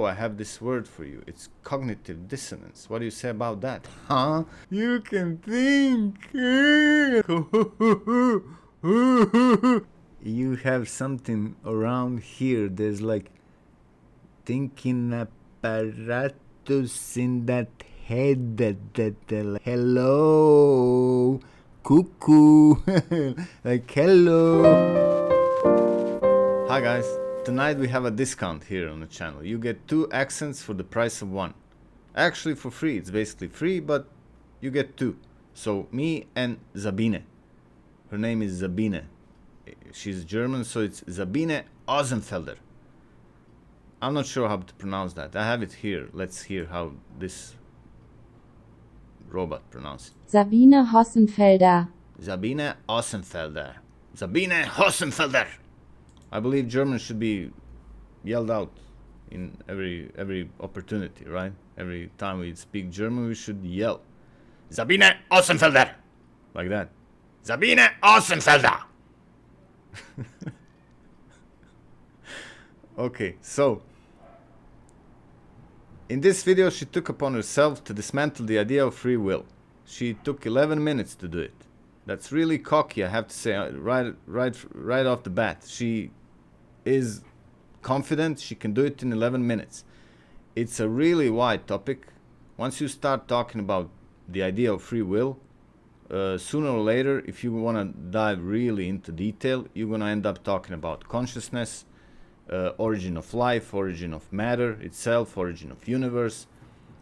I have this word for you. It's cognitive dissonance. What do you say about that? Huh? You can think. You have something around here. There's like thinking apparatus in that head that hello, cuckoo, like hello. Hi guys, tonight we have a discount here on the channel. You get 2 accents for the price of 1. Actually for free, it's basically free, but you get 2. So me and Sabine. Her name is Sabine. She's German, so it's Sabine Hossenfelder. I'm not sure how to pronounce that. I have it here. Let's hear how this robot pronounces it. Sabine Hossenfelder. Sabine Hossenfelder. Sabine Hossenfelder. I believe German should be yelled out in every opportunity, right? Every time we speak German, we should yell. Sabine Hossenfelder. Like that. Sabine Hossenfelder. Okay, so in this video she took upon herself to dismantle the idea of free will. She took 11 minutes to do it. That's really cocky, I have to say, right off the bat. She is confident she can do it in 11 minutes. It's a really wide topic. Once you start talking about the idea of free will, sooner or later, if you want to dive really into detail, you're going to end up talking about consciousness, origin of life, origin of matter itself, origin of universe.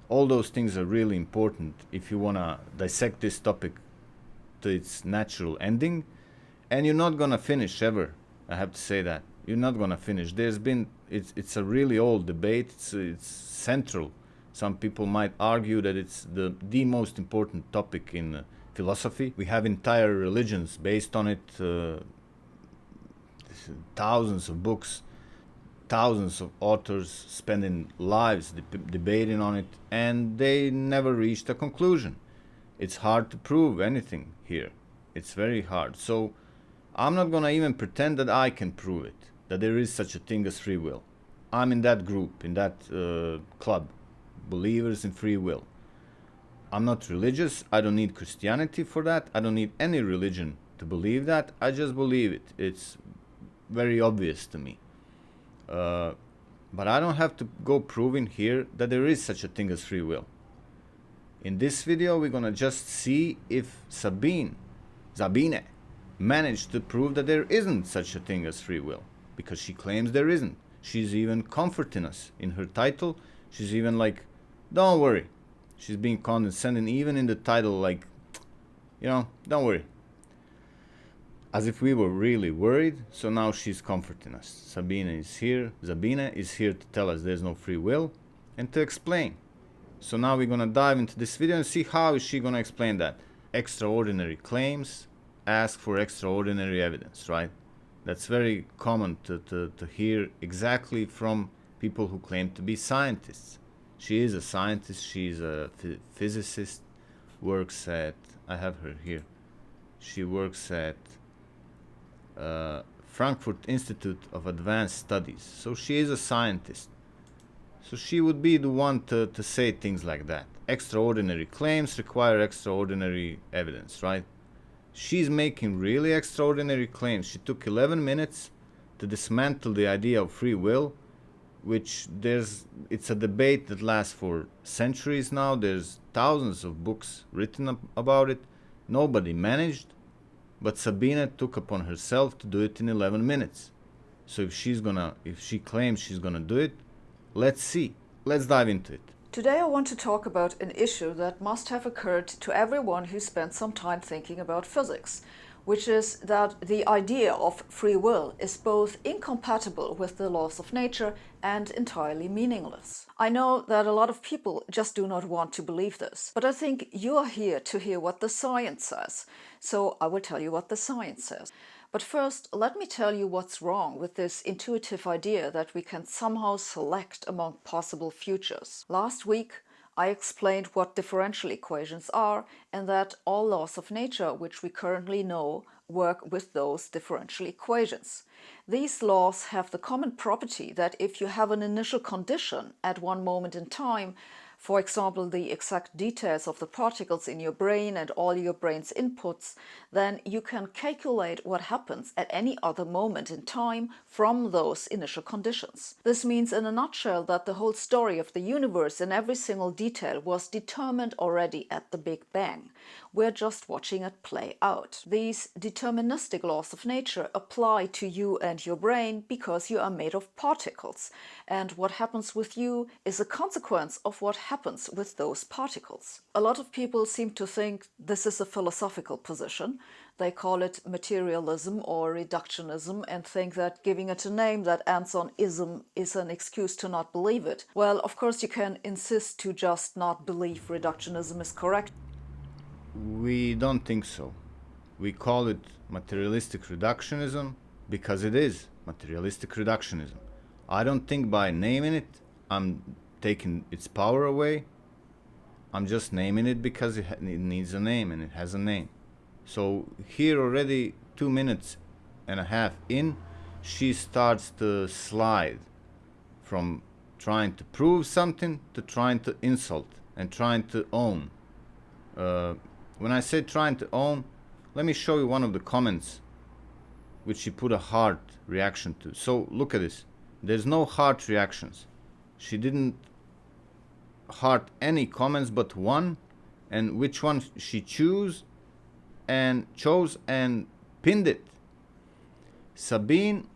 All those things are really important if you want to dissect this topic to its natural ending. And you're not going to finish ever. I have to say that. You're not going to finish. It's a really old debate. It's central. Some people might argue that it's the most important topic in philosophy. We have entire religions based on it, thousands of books, thousands of authors spending lives debating on it, and they never reached a conclusion. It's hard to prove anything here. It's very hard. So I'm not gonna even pretend that I can prove it, that there is such a thing as free will. I'm in that group, in that club, believers in free will. I'm not religious. I don't need Christianity for that. I don't need any religion to believe that. I just believe it. It's very obvious to me. But I don't have to go proving here that there is such a thing as free will. In this video, we're gonna just see if Sabine managed to prove that there isn't such a thing as free will, because she claims there isn't. She's even comforting us in her title. She's even like, don't worry. She's being condescending even in the title, like, you know, don't worry. As if we were really worried. So now she's comforting us. Sabine is here to tell us there's no free will and to explain. So now we're gonna dive into this video and see how is she gonna explain that. Extraordinary claims ask for extraordinary evidence, right? That's very common to hear exactly from people who claim to be scientists. She is a scientist, she's a physicist, works at, I have her here, she works at Frankfurt Institute of Advanced Studies. So she is a scientist. So she would be the one to say things like that. Extraordinary claims require extraordinary evidence, right? She's making really extraordinary claims. She took 11 minutes to dismantle the idea of free will, which it's a debate that lasts for centuries now. There's thousands of books written about it. Nobody managed, but Sabine took upon herself to do it in 11 minutes. So if she claims she's gonna do it, let's see. Let's dive into it. Today I want to talk about an issue that must have occurred to everyone who spent some time thinking about physics, which is that the idea of free will is both incompatible with the laws of nature and entirely meaningless. I know that a lot of people just do not want to believe this, but I think you are here to hear what the science says, so I will tell you what the science says. But first, let me tell you what's wrong with this intuitive idea that we can somehow select among possible futures. Last week, I explained what differential equations are and that all laws of nature which we currently know work with those differential equations. These laws have the common property that if you have an initial condition at one moment in time, for example, the exact details of the particles in your brain and all your brain's inputs, then you can calculate what happens at any other moment in time from those initial conditions. This means in a nutshell that the whole story of the universe in every single detail was determined already at the Big Bang. We're just watching it play out. These deterministic laws of nature apply to you and your brain because you are made of particles, and what happens with you is a consequence of what happens with those particles. A lot of people seem to think this is a philosophical position. They call it materialism or reductionism and think that giving it a name that ends on ism is an excuse to not believe it. Well, of course you can insist to just not believe reductionism is correct. We don't think so. We call it materialistic reductionism because it is materialistic reductionism. I don't think by naming it I'm taking its power away. I'm just naming it because it needs a name and it has a name. So here already 2 minutes and a half in, she starts to slide from trying to prove something to trying to insult and trying to own. When I say trying to own, let me show you one of the comments which she put a heart reaction to. So look at this. There's no heart reactions. She didn't heart any comments but one, and which one she chose and pinned it. Sabine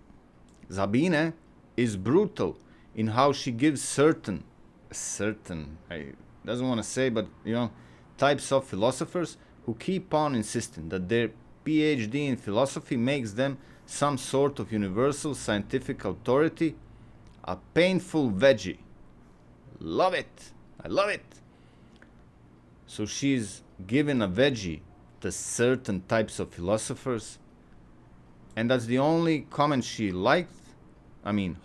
is brutal in how she gives certain I doesn't want to say, but types of philosophers who keep on insisting that their PhD in philosophy makes them some sort of universal scientific authority, a painful veggie. Love it. I love it. So she's given a veggie to certain types of philosophers, and that's the only comment she liked,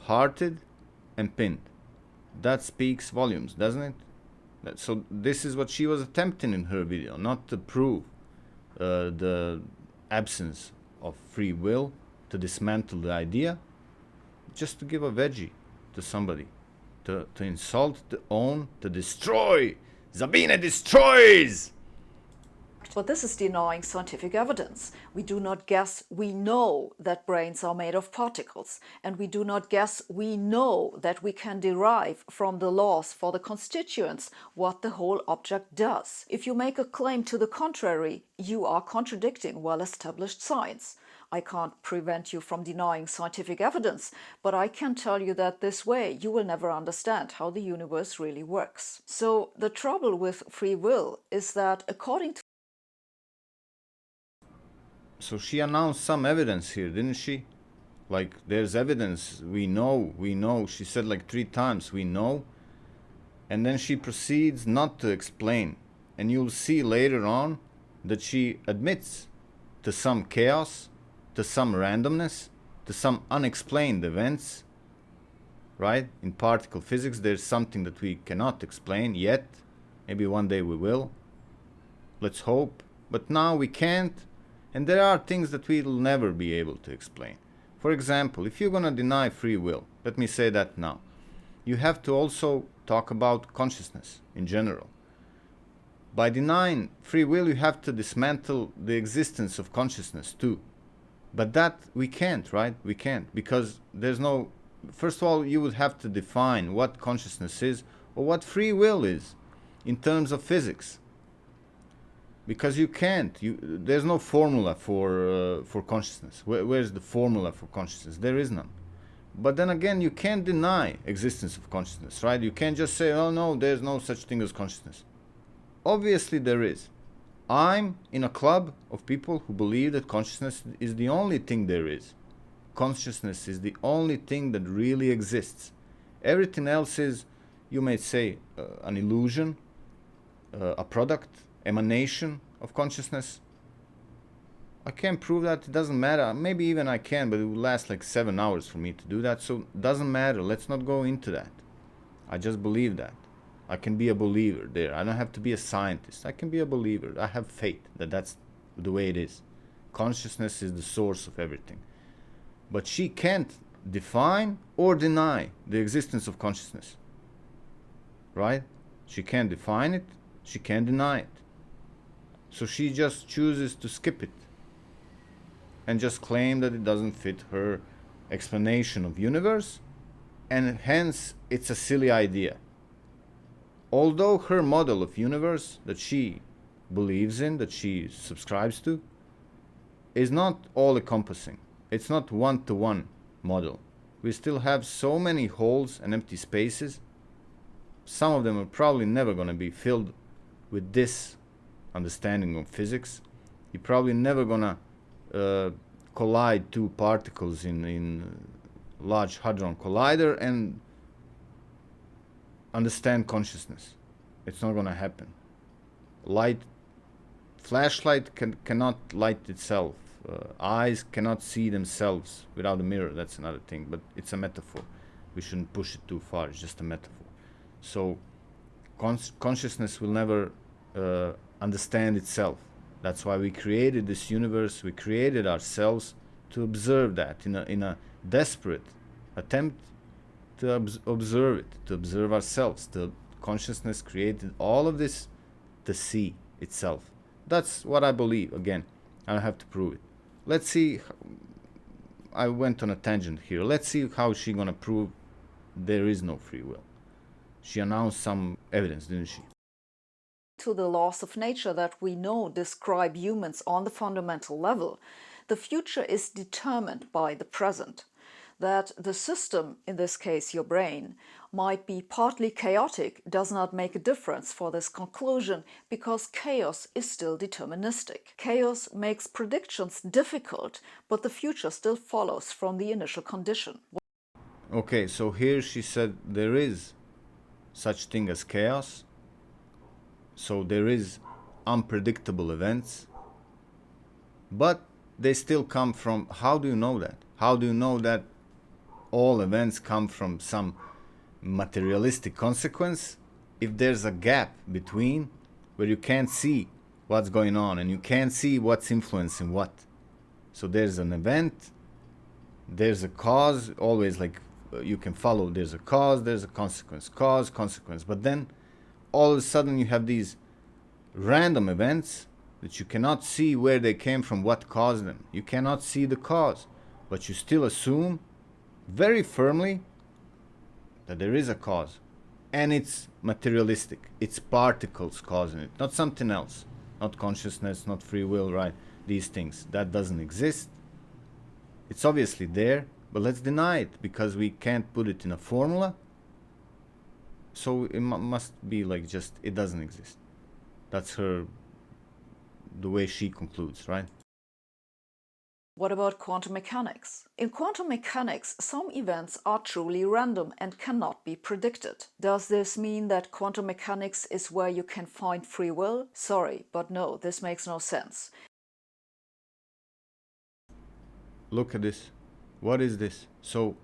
hearted and pinned. That speaks volumes, doesn't it? So this is what she was attempting in her video, not to prove the absence of free will, to dismantle the idea, just to give a veggie to somebody, to insult, to own, to destroy. Sabine destroys! But this is denying scientific evidence. We do not guess, we know that brains are made of particles, and we do not guess, we know that we can derive from the laws for the constituents what the whole object does. If you make a claim to the contrary, you are contradicting well-established science. I can't prevent you from denying scientific evidence, but I can tell you that this way you will never understand how the universe really works. So the trouble with free will is that according to So she announced some evidence here, didn't she? Like, there's evidence, we know. She said like 3 times, we know. And then she proceeds not to explain. And you'll see later on that she admits to some chaos, to some randomness, to some unexplained events. Right? In particle physics, there's something that we cannot explain yet. Maybe one day we will. Let's hope. But now we can't. And there are things that we'll never be able to explain. For example, if you're going to deny free will, let me say that now, you have to also talk about consciousness in general. By denying free will, you have to dismantle the existence of consciousness too. But that we can't, right? We can't, because there's no... First of all, you would have to define what consciousness is or what free will is in terms of physics. Because you can't. There's no formula for consciousness. Where's the formula for consciousness? There is none. But then again, you can't deny existence of consciousness, right? You can't just say, oh no, there's no such thing as consciousness. Obviously there is. I'm in a club of people who believe that consciousness is the only thing there is. Consciousness is the only thing that really exists. Everything else is, you may say, an illusion, a product, emanation of consciousness. I can't prove that. It doesn't matter. Maybe even I can, but it will last like 7 hours for me to do that. So it doesn't matter. Let's not go into that. I just believe that. I can be a believer there. I don't have to be a scientist. I can be a believer. I have faith that that's the way it is. Consciousness is the source of everything. But she can't define or deny the existence of consciousness. Right? She can't define it. She can't deny it. So she just chooses to skip it and just claim that it doesn't fit her explanation of universe, and hence it's a silly idea. Although her model of universe that she believes in, that she subscribes to, is not all encompassing. It's not one-to-one model. We still have so many holes and empty spaces. Some of them are probably never going to be filled with this understanding of physics. You're probably never going to collide two particles in Large Hadron Collider and understand consciousness. It's not going to happen. Flashlight cannot light itself. Eyes cannot see themselves without a mirror. That's another thing, but it's a metaphor. We shouldn't push it too far. It's just a metaphor. So consciousness will never understand itself. That's why we created this universe. We created ourselves to observe that in a desperate attempt to observe it, to observe ourselves. The consciousness created all of this to see itself. That's what I believe. Again, I don't have to prove it. Let's see. I went on a tangent here. Let's see how she's gonna prove there is no free will. She announced some evidence, didn't she? To the laws of nature that we know describe humans on the fundamental level, the future is determined by the present. That the system, in this case your brain, might be partly chaotic does not make a difference for this conclusion, because chaos is still deterministic. Chaos makes predictions difficult, but the future still follows from the initial condition. Okay, so here she said there is such thing as chaos. So there is unpredictable events, but they still come from, how do you know that? How do you know that all events come from some materialistic consequence if there's a gap between where you can't see what's going on and you can't see what's influencing what? So there's an event, there's a cause, always like you can follow, there's a cause, there's a consequence, cause, consequence, but then all of a sudden you have these random events that you cannot see where they came from, what caused them. You cannot see the cause, but you still assume very firmly that there is a cause, and it's materialistic. It's particles causing it, not something else, not consciousness, not free will, right? These things, that doesn't exist. It's obviously there, but let's deny it because we can't put it in a formula. So it must be like just, it doesn't exist. That's the way she concludes, right? What about quantum mechanics? In quantum mechanics, some events are truly random and cannot be predicted. Does this mean that quantum mechanics is where you can find free will? Sorry, but no, this makes no sense. Look at this. What is this? So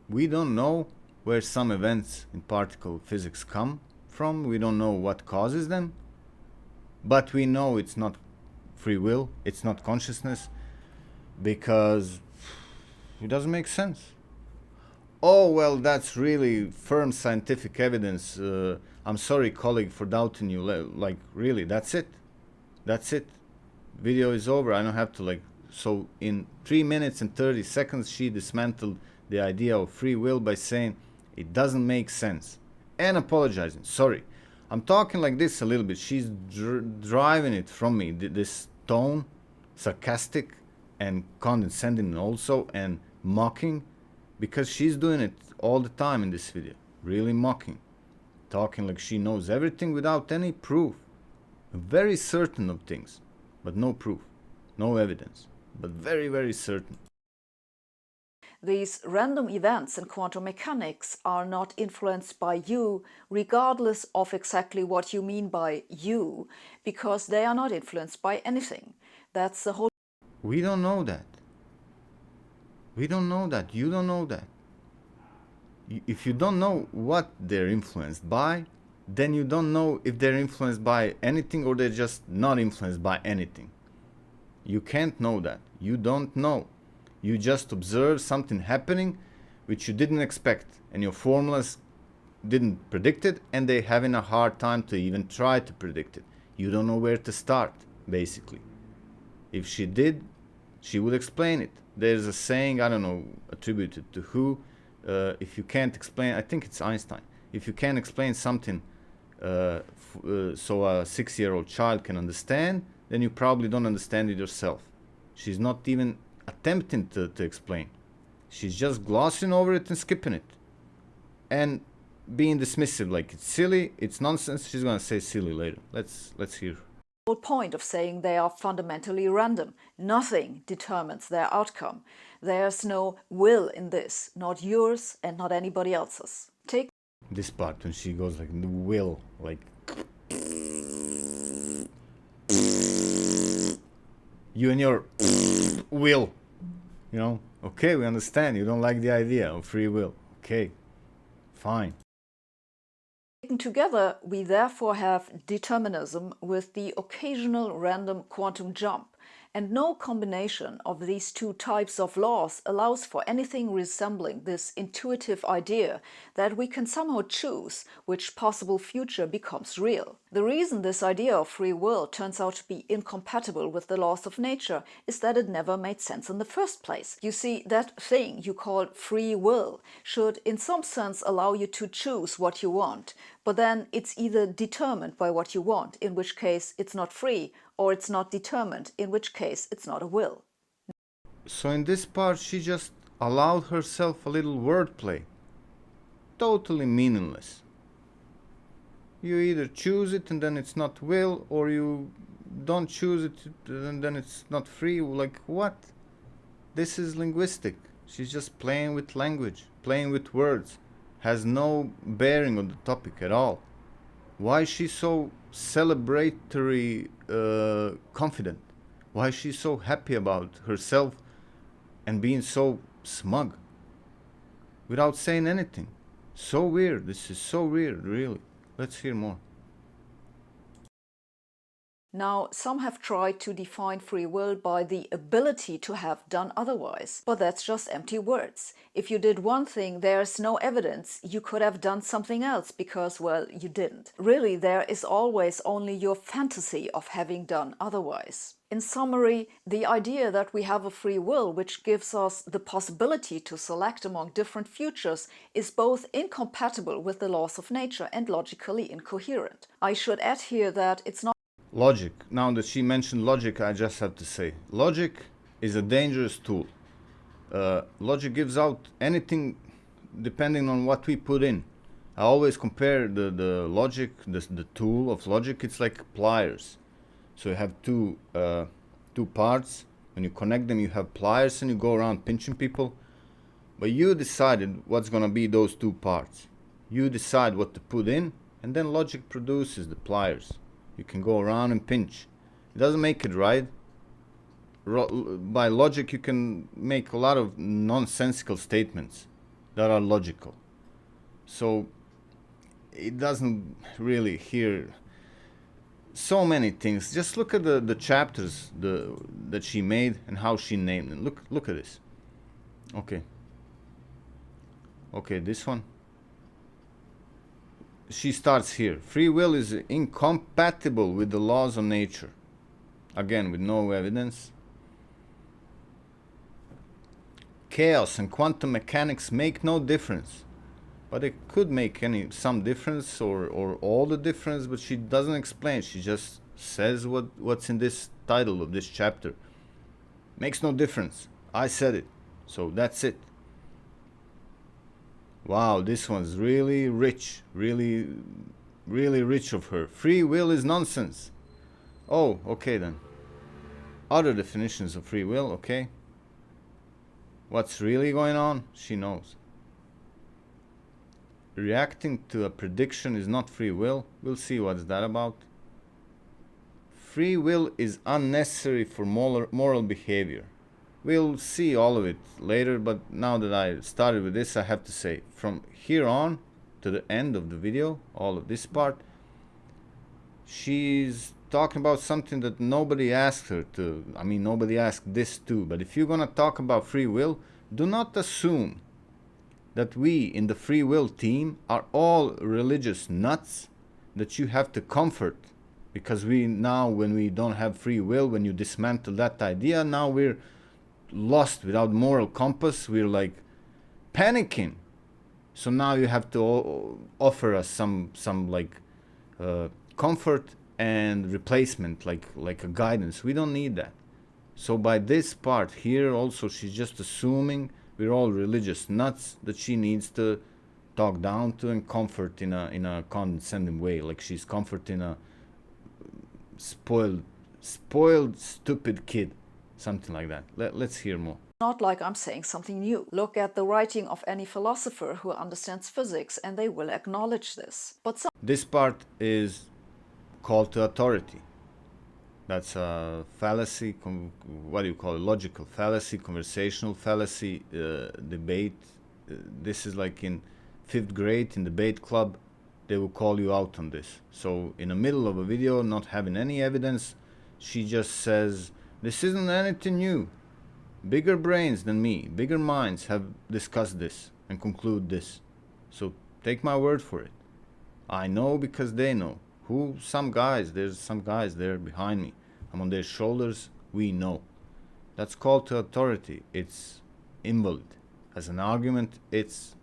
we don't know where some events in particle physics come from. We don't know what causes them, but we know it's not free will, it's not consciousness, because it doesn't make sense. Oh, well, that's really firm scientific evidence. I'm sorry, colleague, for doubting you. Like, really, that's it? That's it? Video is over. I don't have to, like... So in 3 minutes and 30 seconds, she dismantled the idea of free will by saying it doesn't make sense. And apologizing. Sorry. I'm talking like this a little bit. She's driving it from me. This tone, sarcastic and condescending also, and mocking, because she's doing it all the time in this video. Really mocking. Talking like she knows everything without any proof. Very certain of things, but no proof. No evidence. But very, very certain. These random events in quantum mechanics are not influenced by you, regardless of exactly what you mean by you, because they are not influenced by anything. That's the whole... We don't know that. We don't know that. You don't know that. If you don't know what they're influenced by, then you don't know if they're influenced by anything or they're just not influenced by anything. You can't know that. You don't know. You just observe something happening which you didn't expect, and your formulas didn't predict it, and they're having a hard time to even try to predict it. You don't know where to start, basically. If she did, she would explain it. There's a saying, I don't know, attributed to who, if you can't explain, I think it's Einstein, if you can't explain something so a 6-year-old child can understand, then you probably don't understand it yourself. She's not even attempting to explain. She's just glossing over it and skipping it. And being dismissive, like it's silly, it's nonsense. She's gonna say silly later. Let's hear. The whole point of saying they are fundamentally random. Nothing determines their outcome. There's no will in this, not yours and not anybody else's. Take This part when she goes like the will, like you and your will, you know. Okay, we understand. You don't like the idea of free will. Okay, fine. Taken together, we therefore have determinism with the occasional random quantum jump, and no combination of these two types of laws allows for anything resembling this intuitive idea that we can somehow choose which possible future becomes real. The reason this idea of free will turns out to be incompatible with the laws of nature is that it never made sense in the first place. You see, that thing you call free will should in some sense allow you to choose what you want, but then it's either determined by what you want, in which case it's not free, or it's not determined, in which case it's not a will. So in this part, she just allowed herself a little wordplay. Totally meaningless. You either choose it and then it's not will, or you don't choose it and then it's not free. Like what? This is linguistic. She's just playing with language, playing with words. Has no bearing on the topic at all. Why is she so celebratory confident? Why is she so happy about herself and being so smug without saying anything? So weird. This is so weird, really. Let's hear more. Now, some have tried to define free will by the ability to have done otherwise, but that's just empty words. If you did one thing, there's no evidence you could have done something else because, well, you didn't. Really, there is always only your fantasy of having done otherwise. In summary, the idea that we have a free will which gives us the possibility to select among different futures is both incompatible with the laws of nature and logically incoherent. I should add here that it's not Logic. Now that she mentioned logic, I just have to say, logic is a dangerous tool. Logic gives out anything depending on what we put in. I always compare the logic, the tool of logic, it's like pliers. So you have two parts. When you connect them, you have pliers and you go around pinching people. But you decided what's going to be those two parts. You decide what to put in, and then logic produces the pliers. You can go around and pinch. It doesn't make it right. By logic, you can make a lot of nonsensical statements that are logical. So it doesn't really hear so many things. Just look at the chapters that she made and how she named them. Look at this. Okay, this one. She starts here. Free will is incompatible with the laws of nature. Again, with no evidence. Chaos and quantum mechanics make no difference. But it could make some difference or all the difference, but she doesn't explain. She just says what's in this title of this chapter. Makes no difference. I said it. So that's it. Wow, this one's really rich. Really, really rich of her. Free will is nonsense. Oh, okay then. Other definitions of free will, okay. What's really going on? She knows. Reacting to a prediction is not free will. We'll see what's that about. Free will is unnecessary for moral behavior. We'll see all of it later, but now that I started with this, I have to say, from here on to the end of the video, all of this part, she's talking about something that nobody asked her to. I mean, nobody asked this too. But if you're gonna talk about free will, do not assume that we in the free will team are all religious nuts that you have to comfort, because we now, when we don't have free will, when you dismantle that idea, now we're lost without moral compass. We're like panicking. So now you have to offer us some like comfort and replacement, like a guidance. We don't need that. So by this part here also, she's just assuming we're all religious nuts that she needs to talk down to and comfort in a condescending way, like she's comforting a spoiled stupid kid, something like that. Let's hear more. Not like I'm saying something new. Look at the writing of any philosopher who understands physics and they will acknowledge this. But this part is call to authority. That's a fallacy, what do you call it? Logical fallacy, conversational fallacy, debate. This is like in 5th grade in debate club, they will call you out on this. So in the middle of a video, not having any evidence, she just says, this isn't anything new. Bigger brains than me, bigger minds have discussed this and conclude this. So take my word for it. I know because they know. Who? Some guys. There's some guys there behind me. I'm on their shoulders. We know. That's call to authority. It's invalid. As an argument, it's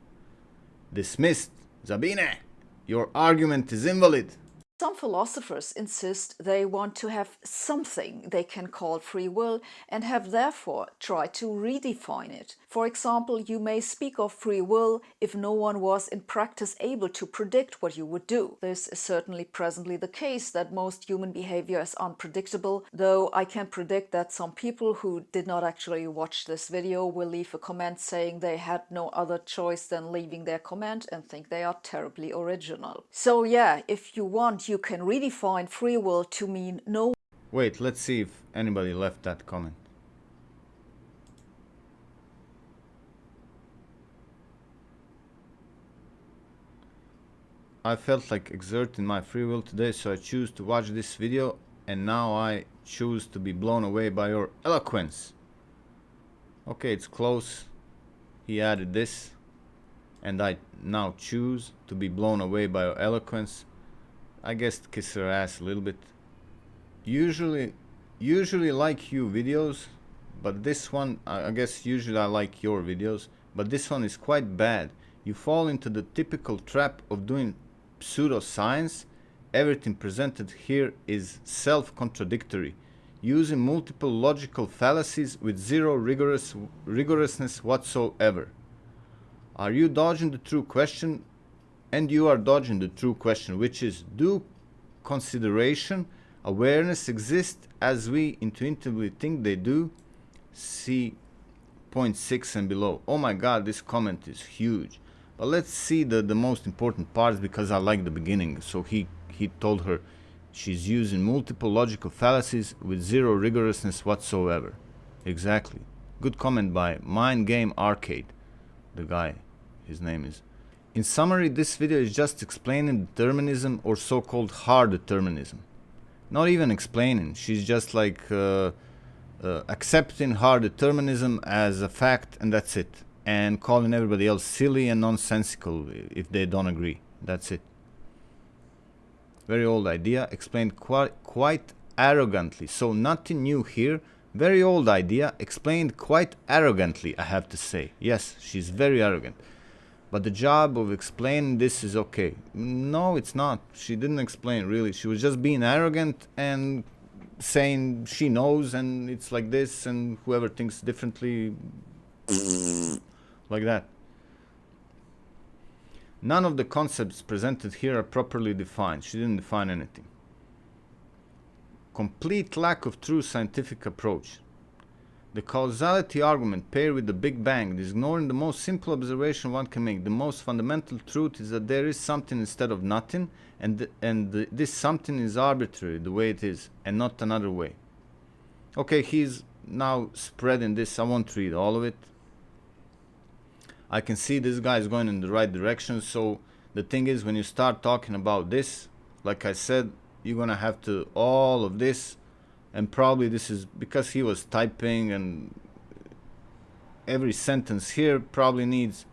dismissed. Sabine, your argument is invalid. some philosophers insist they want to have something they can call free will and have therefore tried to redefine it. For example, you may speak of free will if no one was in practice able to predict what you would do. This is certainly presently the case, that most human behavior is unpredictable, though I can predict that some people who did not actually watch this video will leave a comment saying they had no other choice than leaving their comment and think they are terribly original. So yeah, if you want, you can redefine free will to mean no. Wait, let's see if anybody left that comment. I felt like exerting my free will today, so I choose to watch this video, and now I choose to be blown away by your eloquence. Okay, it's close. He added this, and I now choose to be blown away by your eloquence. I guess kiss her ass a little bit. Usually like you videos, but this one, I guess usually I like your videos, but this one is quite bad. You fall into the typical trap of doing pseudoscience. Everything presented here is self-contradictory, using multiple logical fallacies with zero rigorousness whatsoever. Are you dodging the true question? And you are dodging the true question, which is, do consideration, awareness exist as we intuitively think they do? See point 6 and below. Oh my god, this comment is huge. But let's see the most important parts, because I like the beginning. So he told her she's using multiple logical fallacies with zero rigorousness whatsoever. Exactly. Good comment by Mind Game Arcade. The guy, his name is. In summary, this video is just explaining determinism, or so-called hard determinism. Not even explaining, she's just like accepting hard determinism as a fact, and that's it. And calling everybody else silly and nonsensical if they don't agree. That's it. Very old idea, explained quite arrogantly. So nothing new here. Very old idea, explained quite arrogantly, I have to say. Yes, she's very arrogant. But the job of explaining this is okay. No, it's not. She didn't explain, really. She was just being arrogant and saying she knows and it's like this, and whoever thinks differently, like that. None of the concepts presented here are properly defined. She didn't define anything. Complete lack of true scientific approach. The causality argument paired with the Big Bang is ignoring the most simple observation one can make. The most fundamental truth is that there is something instead of nothing, and this something is arbitrary the way it is, and not another way. Okay, he's now spreading this. I won't read all of it. I can see this guy is going in the right direction, so The thing is, when you start talking about this, like I said, you're gonna have to all of this, and probably this is because he was typing, and every sentence here probably needs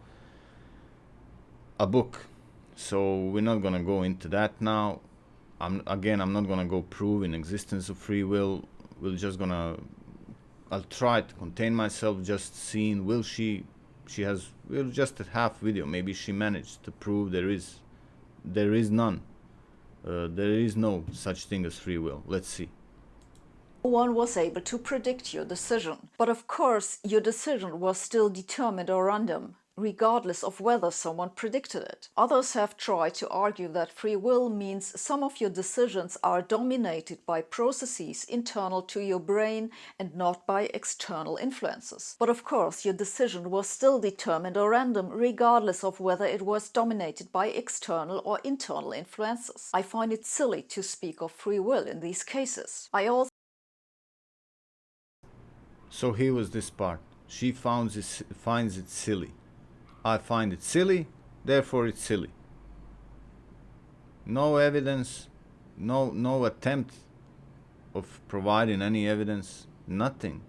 a book. So we're not gonna go into that now. I'm not gonna go prove in existence of free will. I'll try to contain myself, just seeing we're just at half video. Maybe she managed to prove there is none. There is no such thing as free will. Let's see. No one was able to predict your decision. But of course, your decision was still determined or random, regardless of whether someone predicted it. Others have tried to argue that free will means some of your decisions are dominated by processes internal to your brain and not by external influences. But of course, your decision was still determined or random, regardless of whether it was dominated by external or internal influences. I find it silly to speak of free will in these cases. So here was this part. She finds it silly. I find it silly, therefore it's silly. No evidence, no attempt of providing any evidence, nothing.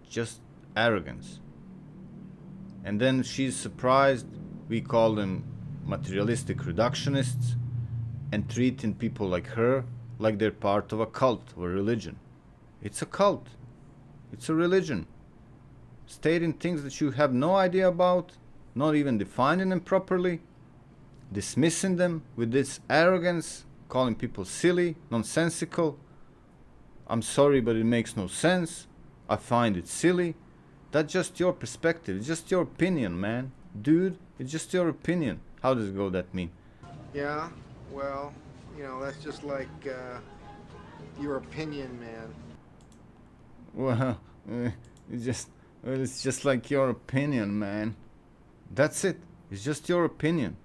Just arrogance. And then she's surprised we call them materialistic reductionists and treating people like her like they're part of a cult or religion. It's a cult. It's a religion. Stating things that you have no idea about, not even defining them properly, dismissing them with this arrogance, calling people silly, nonsensical. I'm sorry, but it makes no sense. I find it silly. That's just your perspective. It's just your opinion, man. Dude, it's just your opinion. How does it go, that mean? Yeah, well, that's just like your opinion, man. Well, it's just like your opinion, man. That's it. It's just your opinion.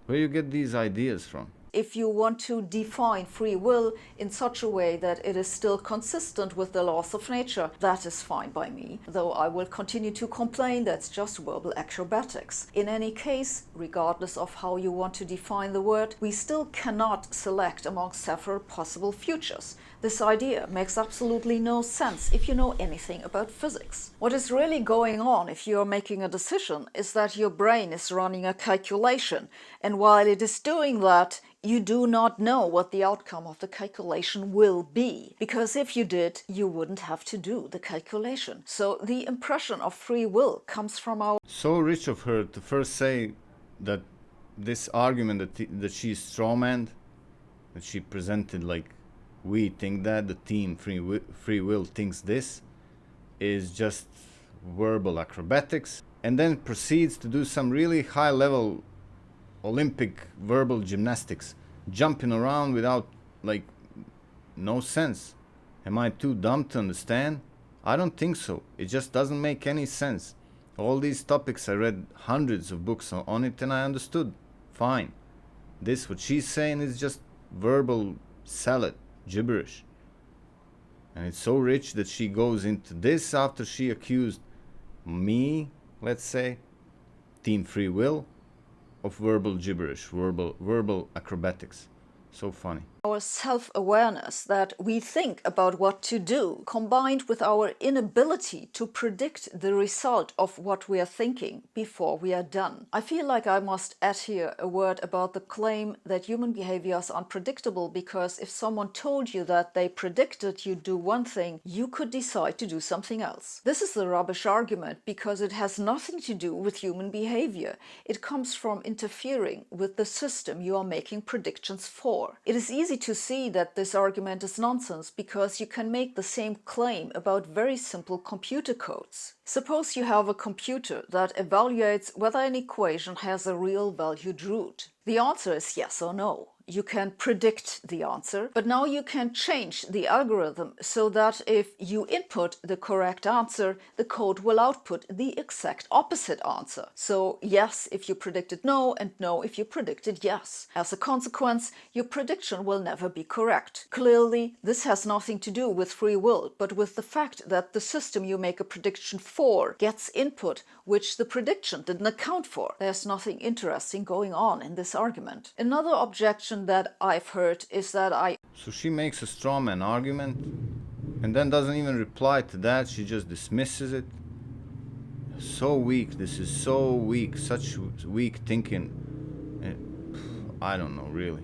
Where you get these ideas from? If you want to define free will in such a way that it is still consistent with the laws of nature, that is fine by me, though I will continue to complain that's just verbal acrobatics. In any case, regardless of how you want to define the word, we still cannot select among several possible futures. This idea makes absolutely no sense if you know anything about physics. What is really going on if you are making a decision is that your brain is running a calculation, and while it is doing that, you do not know what the outcome of the calculation will be. Because if you did, you wouldn't have to do the calculation. So the impression of free will comes from our... So rich of her to first say that this argument that she strawmanned, that she presented like, we think that, the team free will thinks this, is just verbal acrobatics, and then proceeds to do some really high level Olympic verbal gymnastics, jumping around without, like, no sense. Am I too dumb to understand? I don't think so. It just doesn't make any sense. All these topics, I read hundreds of books on it and I understood. Fine. This, what she's saying, is just verbal salad, gibberish. And it's so rich that she goes into this after she accused me, let's say, Team Free Will, of verbal gibberish, verbal acrobatics. So funny. Our self-awareness that we think about what to do, combined with our inability to predict the result of what we are thinking before we are done. I feel like I must add here a word about the claim that human behavior is unpredictable, because if someone told you that they predicted you'd do one thing, you could decide to do something else. This is the rubbish argument because it has nothing to do with human behavior. It comes from interfering with the system you are making predictions for. It is easy to see that this argument is nonsense because you can make the same claim about very simple computer codes. Suppose you have a computer that evaluates whether an equation has a real valued root. The answer is yes or no. you can predict the answer, but now you can change the algorithm so that if you input the correct answer, the code will output the exact opposite answer. So yes if you predicted no, and no if you predicted yes. As a consequence, your prediction will never be correct. Clearly, this has nothing to do with free will, but with the fact that the system you make a prediction for gets input which the prediction didn't account for. There's nothing interesting going on in this argument. Another objection that I've heard is that So she makes a straw man argument and then doesn't even reply to that. She just dismisses it. So weak. This is so weak. Such weak thinking. I don't know, really.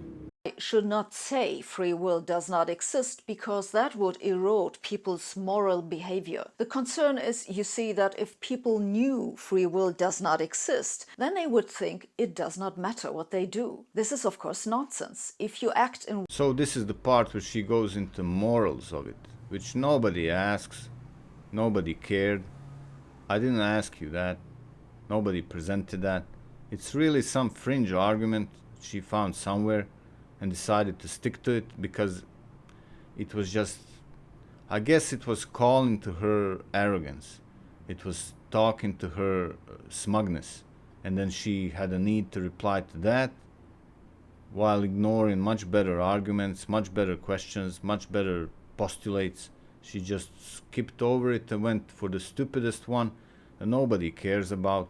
should not say free will does not exist, because that would erode people's moral behavior. The concern is, you see, that if people knew free will does not exist, then they would think it does not matter what they do. This is of course nonsense. If you act in... So this is the part where she goes into morals of it, which nobody asks, nobody cared. I didn't ask you that. Nobody presented that. It's really some fringe argument she found somewhere and decided to stick to it because it was just, I guess it was calling to her arrogance. It was talking to her smugness. And then she had a need to reply to that while ignoring much better arguments, much better questions, much better postulates. She just skipped over it and went for the stupidest one that nobody cares about.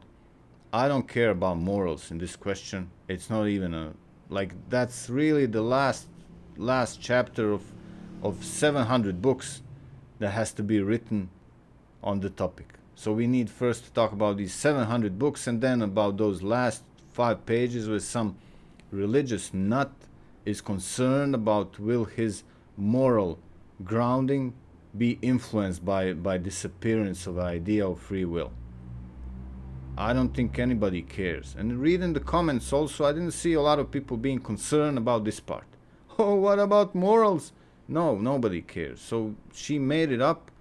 I don't care about morals in this question. It's not even a... Like, that's really the last chapter of 700 books that has to be written on the topic. So we need first to talk about these 700 books and then about those last 5 pages where some religious nut is concerned about will his moral grounding be influenced by disappearance of the idea of free will. I don't think anybody cares. And reading the comments also, I didn't see a lot of people being concerned about this part. Oh, what about morals? No, nobody cares. So she made it up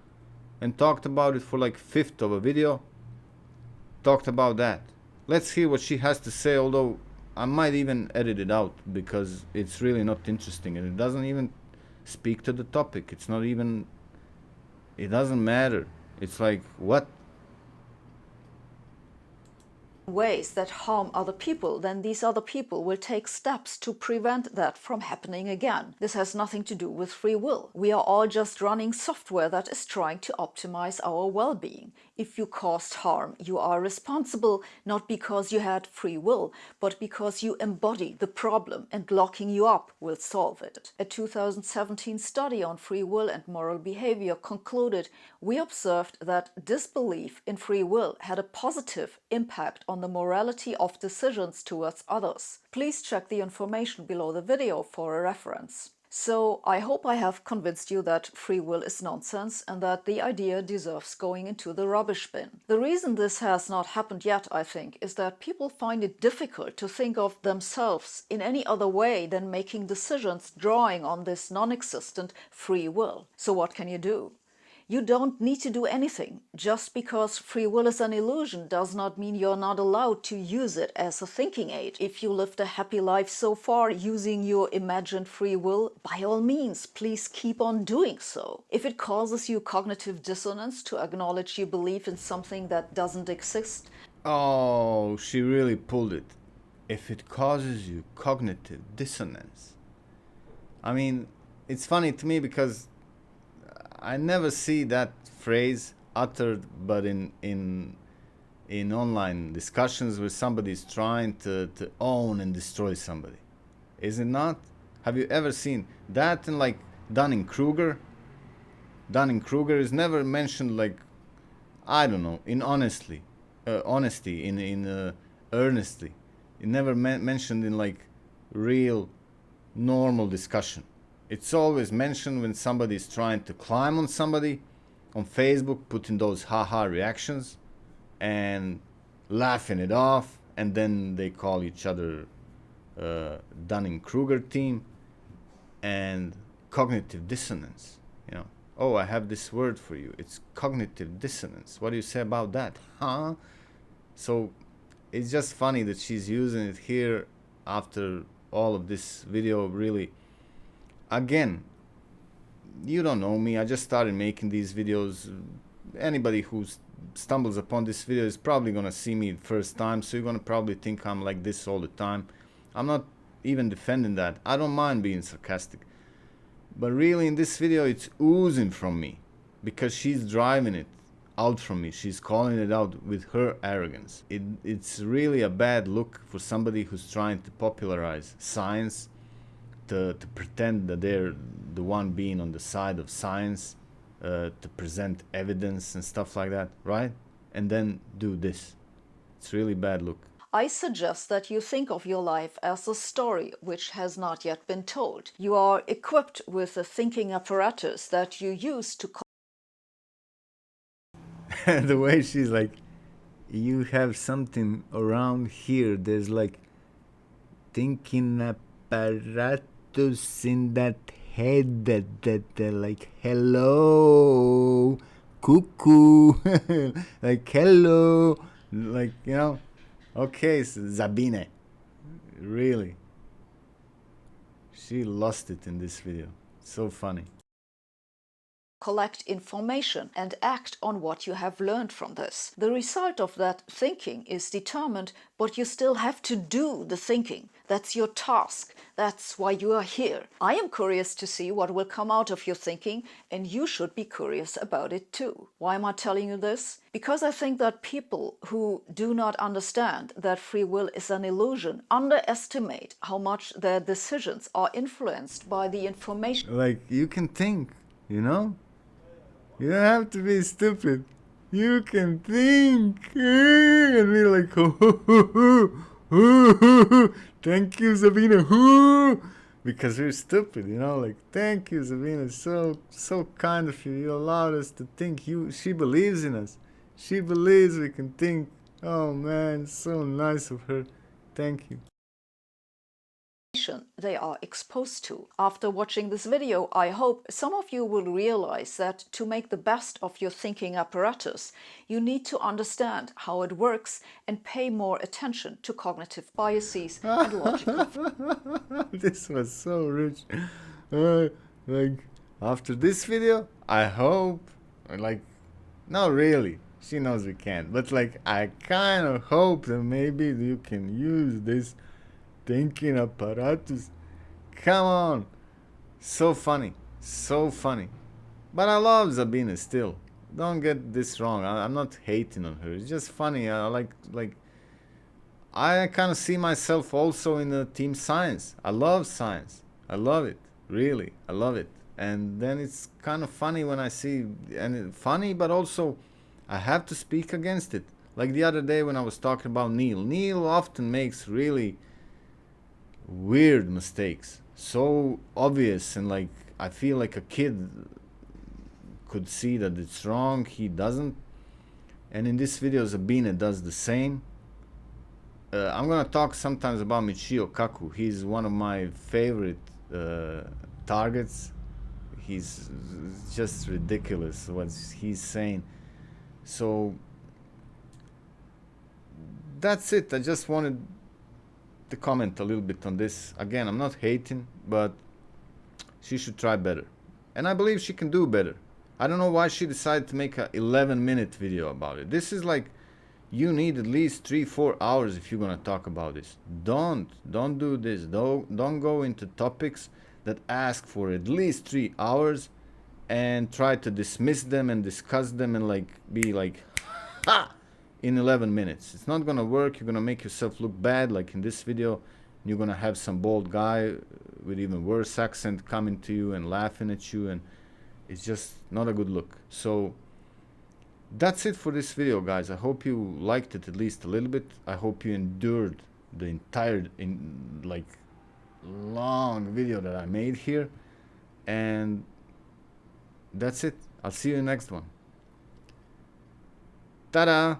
and talked about it for like a fifth of a video. Talked about that. Let's hear what she has to say, although I might even edit it out because it's really not interesting and it doesn't even speak to the topic. It's not even... It doesn't matter. It's like, what? Ways that harm other people, then these other people will take steps to prevent that from happening again. This has nothing to do with free will. We are all just running software that is trying to optimize our well-being. If you caused harm, you are responsible, not because you had free will, but because you embody the problem, and locking you up will solve it. A 2017 study on free will and moral behavior concluded, we observed that disbelief in free will had a positive impact on the morality of decisions towards others. Please check the information below the video for a reference. So I hope I have convinced you that free will is nonsense and that the idea deserves going into the rubbish bin. The reason this has not happened yet, I think, is that people find it difficult to think of themselves in any other way than making decisions drawing on this non-existent free will. So what can you do? You don't need to do anything. Just because free will is an illusion does not mean you're not allowed to use it as a thinking aid. If you lived a happy life so far using your imagined free will, by all means, please keep on doing so. If it causes you cognitive dissonance to acknowledge you believe in something that doesn't exist... Oh, she really pulled it. If it causes you cognitive dissonance. I mean, it's funny to me because I never see that phrase uttered but in online discussions where somebody's trying to own and destroy somebody. Is it not? Have you ever seen that in like Dunning-Kruger? Dunning-Kruger is never mentioned like, I don't know, in honesty, in earnestly. It never mentioned in like real normal discussion. It's always mentioned when somebody's trying to climb on somebody on Facebook, putting those haha reactions and laughing it off, and then they call each other Dunning-Kruger team and cognitive dissonance. You know, oh, I have this word for you. It's cognitive dissonance. What do you say about that? So it's just funny that she's using it here after all of this video. Really, again, you don't know me, I just started making these videos. Anybody who stumbles upon this video is probably gonna see me first time, so you're gonna probably think I'm like this all the time. I'm not even defending that. I don't mind being sarcastic, but really in this video it's oozing from me because she's driving it out from me. She's calling it out with her arrogance. It's really a bad look for somebody who's trying to popularize science, to pretend that they're the one being on the side of science, to present evidence and stuff like that, right? And then do this. It's really bad look. I suggest that you think of your life as a story which has not yet been told. You are equipped with a thinking apparatus that you use to The way she's like, you have something around here, there's like thinking apparatus in that head that like, hello, cuckoo, like, hello, like, you know. Okay, Sabine, really, she lost it in this video. So funny. collect information and act on what you have learned from this. The result of that thinking is determined, but you still have to do the thinking. That's your task. That's why you are here. I am curious to see what will come out of your thinking, and you should be curious about it too. Why am I telling you this? Because I think that people who do not understand that free will is an illusion underestimate how much their decisions are influenced by the information. Like, you can think, you know? You don't have to be stupid. You can think. And be like, thank you, Sabine. Because we're stupid, you know? Like, thank you, Sabine. So kind of you. You allowed us to think. She believes in us. She believes we can think. Oh man, so nice of her. Thank you. They are exposed to. After watching this video, I hope some of you will realize that to make the best of your thinking apparatus, you need to understand how it works and pay more attention to cognitive biases and logical. This was so rich. Like, after this video, I hope, like, not really, she knows we can't, but like, I kind of hope that maybe you can use this thinking apparatus. Come on, so funny, so funny. But I love Sabine still, don't get this wrong. I'm not hating on her, it's just funny. I like I kind of see myself also in the team science. I love science, I love it, really, I love it. And then it's kind of funny when I see, and funny, but also I have to speak against it. Like the other day when I was talking about Neil often makes really weird mistakes, so obvious, and like I feel like a kid could see that it's wrong. He doesn't. And in this video, Sabine does the same. I'm gonna talk sometimes about Michio Kaku. He's one of my favorite targets. He's just ridiculous what he's saying. So that's it. I just wanted to comment a little bit on this. Again, I'm not hating, but she should try better. And I believe she can do better. I don't know why she decided to make a 11-minute video about it. This is like, you need at least 3-4 hours if you're gonna talk about this. Don't do this. Don't go into topics that ask for at least 3 hours and try to dismiss them and discuss them and like be like, ha! In 11 minutes. It's not gonna work. You're gonna make yourself look bad, like in this video. You're gonna have some bald guy with even worse accent coming to you and laughing at you, and it's just not a good look. So that's it for this video, guys. I hope you liked it at least a little bit. I hope you endured the entire like long video that I made here, and that's it. I'll see you in the next one. Ta-da!